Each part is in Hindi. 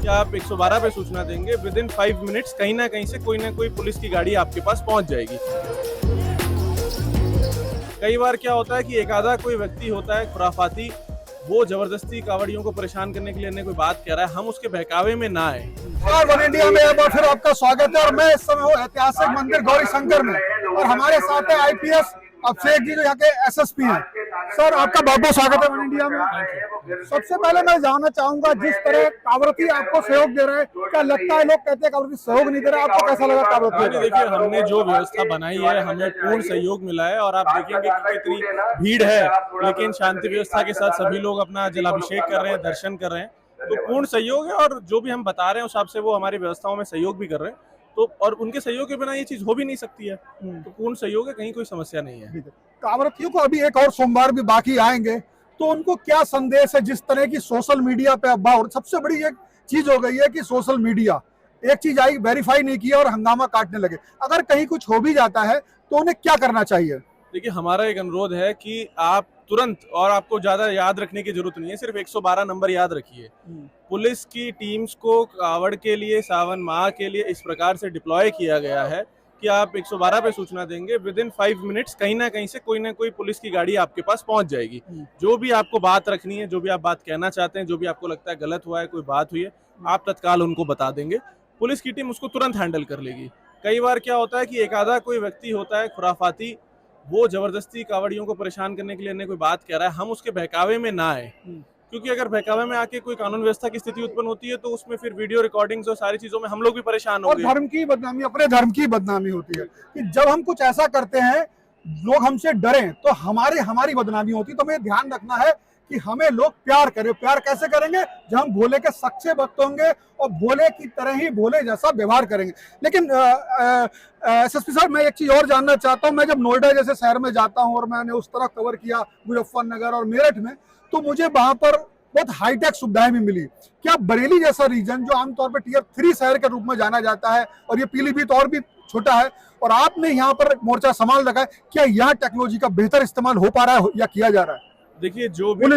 कि आप 112 पे सूचना देंगे, विद इन 5 मिनट्स कहीं ना कहीं से कोई ना कोई पुलिस की गाड़ी आपके पास पहुंच जाएगी। कई बार क्या होता है कि एक आधा कोई व्यक्ति होता है खुराफाती, वो जबरदस्ती कावड़ियों को परेशान करने के लिए अन्य कोई बात कह रहा है, हम उसके बहकावे में ना आए। वन इंडिया में एक बार फिर आपका स्वागत है और मैं इस समय हूँ ऐतिहासिक मंदिर गौरी शंकर में और हमारे साथ है आईपीएस अभिषेक जी जो यहाँ के एसएसपी हैं। सर आपका बहुत बहुत स्वागत है वन इंडिया में। सबसे पहले मैं जानना चाहूंगा, जिस तरह कावरती आपको सहयोग दे रहे हैं, क्या लगता है लोग कहते हैं कावरती सहयोग नहीं दे रहे, आपको कैसा लगा कावरती? देखिए, हमने जो व्यवस्था बनाई है हमें पूर्ण सहयोग मिला है और आप देखेंगे कि कितनी भीड़ है, लेकिन शांति व्यवस्था के साथ सभी लोग अपना जलाभिषेक कर रहे हैं, दर्शन कर रहे हैं, तो पूर्ण सहयोग है। और जो भी हम बता रहे हैं उस हिसाब से वो हमारी व्यवस्थाओं में सहयोग भी कर रहे हैं, तो और उनके सहयोग के बिना ये चीज हो भी नहीं सकती है, तो पूर्ण सहयोग है, कहीं कोई समस्या नहीं है। कावरतियों को अभी एक और सोमवार भी बाकी आएंगे, तो उनको क्या संदेश है? जिस तरह की सोशल मीडिया पे अफवाह, और सबसे बड़ी एक चीज हो गई है कि सोशल मीडिया एक चीज आई, वेरीफाई नहीं किया और हंगामा काटने लगे। अगर कहीं कुछ हो भी जाता है तो उन्हें क्या करना चाहिए? देखिए, हमारा एक अनुरोध है कि आप तुरंत, और आपको ज्यादा याद रखने की जरूरत नहीं है, सिर्फ 112 नंबर याद रखिए। पुलिस की टीम्स को कावड़ के लिए, सावन माह के लिए इस प्रकार से डिप्लॉय किया गया है कि आप 112 पे सूचना देंगे, विद इन 5 मिनट्स कहीं ना कहीं से कोई ना कोई पुलिस की गाड़ी आपके पास पहुंच जाएगी। जो भी आपको बात रखनी है, जो भी आप बात कहना चाहते हैं, जो भी आपको लगता है गलत हुआ है, कोई बात हुई है, आप तत्काल उनको बता देंगे, पुलिस की टीम उसको तुरंत हैंडल कर लेगी। कई बार क्या होता है कि एक आधा कोई व्यक्ति होता है खुराफाती, वो जबरदस्ती कावड़ियों को परेशान करने के लिए अन्य कोई बात कह रहा है, हम उसके बहकावे में ना आए, क्योंकि अगर बहकावे में आके कोई कानून व्यवस्था की स्थिति उत्पन्न होती है तो उसमें फिर वीडियो रिकॉर्डिंग्स और सारी चीजों में हम लोग भी परेशान होंगे। और धर्म की बदनामी, अपने धर्म की बदनामी होती है कि जब हम कुछ ऐसा करते हैं लोग हमसे डरें तो हमारी बदनामी होती है। तो हमें ध्यान रखना है कि हमें लोग प्यार करें। प्यार कैसे करेंगे? जब हम भोले के सच्चे भक्त होंगे और भोले की तरह ही भोले जैसा व्यवहार करेंगे। लेकिन एसएसपी साहब, मैं एक चीज और जानना चाहता हूँ। मैं जब नोएडा जैसे शहर में जाता हूँ और मैंने उस तरह कवर किया मुजफ्फरनगर और मेरठ में, तो मुझे वहां पर बहुत हाईटेक सुविधाएं भी मिली। क्या बरेली जैसा रीजन जो आमतौर पर टियर 3 शहर के रूप में जाना जाता है, और ये पीलीभीत और भी छोटा है, और आपने यहाँ पर मोर्चा संभाल रखा है, क्या यहाँ टेक्नोलॉजी का बेहतर इस्तेमाल हो पा रहा है या किया जा रहा है? देखिए, जो भी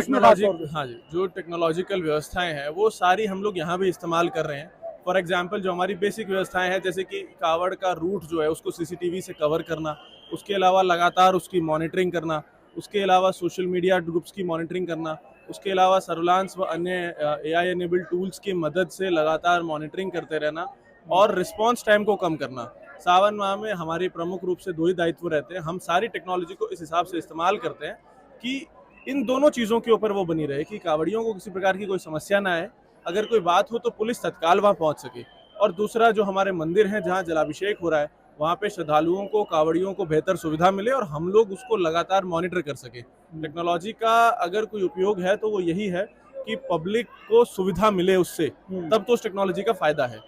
जो टेक्नोलॉजिकल व्यवस्थाएं हैं वो सारी हम लोग यहाँ भी इस्तेमाल कर रहे हैं। फॉर एग्जांपल, जो हमारी बेसिक व्यवस्थाएं हैं, जैसे कि कावड़ का रूट जो है उसको सीसीटीवी से कवर करना, उसके अलावा लगातार उसकी मॉनिटरिंग करना, उसके अलावा सोशल मीडिया ग्रुप्स की मॉनिटरिंग करना, उसके अलावा सर्विलांस व अन्य AI एनेबल्ड टूल्स की मदद से लगातार मॉनिटरिंग करते रहना और रिस्पॉन्स टाइम को कम करना। सावन माह में हमारे प्रमुख रूप से 2 ही दायित्व रहते हैं। हम सारी टेक्नोलॉजी को इस हिसाब से इस्तेमाल करते हैं कि इन दोनों चीज़ों के ऊपर वो बनी रहे कि कावड़ियों को किसी प्रकार की कोई समस्या ना आए, अगर कोई बात हो तो पुलिस तत्काल वहाँ पहुँच सके। और दूसरा, जो हमारे मंदिर हैं जहाँ जलाभिषेक हो रहा है, वहाँ पे श्रद्धालुओं को, कावड़ियों को बेहतर सुविधा मिले और हम लोग उसको लगातार मॉनिटर कर सके। टेक्नोलॉजी का अगर कोई उपयोग है तो वो यही है कि पब्लिक को सुविधा मिले उससे, तब तो उस टेक्नोलॉजी का फायदा है।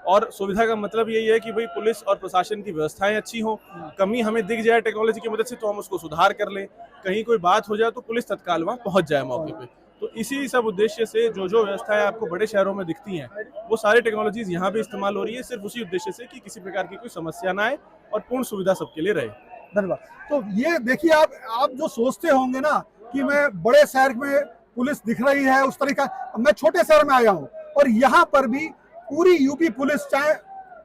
और सुविधा का मतलब यही है कि भाई पुलिस और प्रशासन की व्यवस्थाएं अच्छी हों, कमी हमें दिख जाए टेक्नोलॉजी की मदद से तो हम उसको सुधार कर लें, कहीं कोई बात हो जाए तो पुलिस तत्काल वहाँ पहुँच जाए मौके पे। तो इसी सब उद्देश्य से जो व्यवस्थाएं आपको बड़े शहरों में दिखती हैं, वो सारी टेक्नोलॉजीज यहाँ भी इस्तेमाल हो रही है, सिर्फ उसी उद्देश्य से कि किसी प्रकार की कोई समस्या ना आए और पूर्ण सुविधा सबके लिए रहे। धन्यवाद। तो ये देखिए, आप जो सोचते होंगे ना कि मैं बड़े शहर में पुलिस दिख रही है उस तरीका, मैं छोटे शहर में आया हूँ और यहाँ पर भी पूरी यूपी पुलिस, चाहे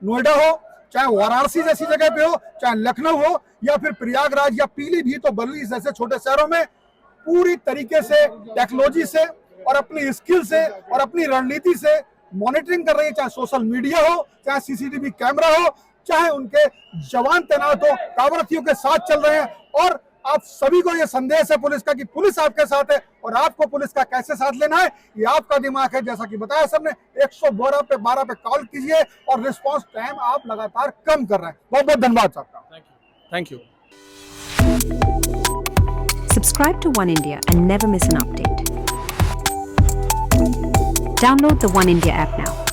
नोएडा हो, चाहे वाराणसी जैसी जगह पे हो, चाहे लखनऊ हो, या फिर प्रयागराज या पीलीभीत, तो बरेली जैसे छोटे शहरों में पूरी तरीके से टेक्नोलॉजी से और अपनी स्किल से और अपनी रणनीति से मॉनिटरिंग कर रही है। चाहे सोशल मीडिया हो, चाहे सीसीटीवी कैमरा हो, चाहे उनके जवान तैनात हो, कावड़ियों के साथ चल रहे हैं। और आप सभी को ये संदेश है पुलिस का कि पुलिस आपके साथ है और आपको पुलिस का कैसे साथ लेना है ये आपका दिमाग है। जैसा कि बताया सबने, 112 पे कॉल कीजिए और रिस्पांस टाइम आप लगातार कम कर रहे हैं। बहुत बहुत धन्यवाद साहब। Thank you. Subscribe to One India and never miss an update. Download the One India app now.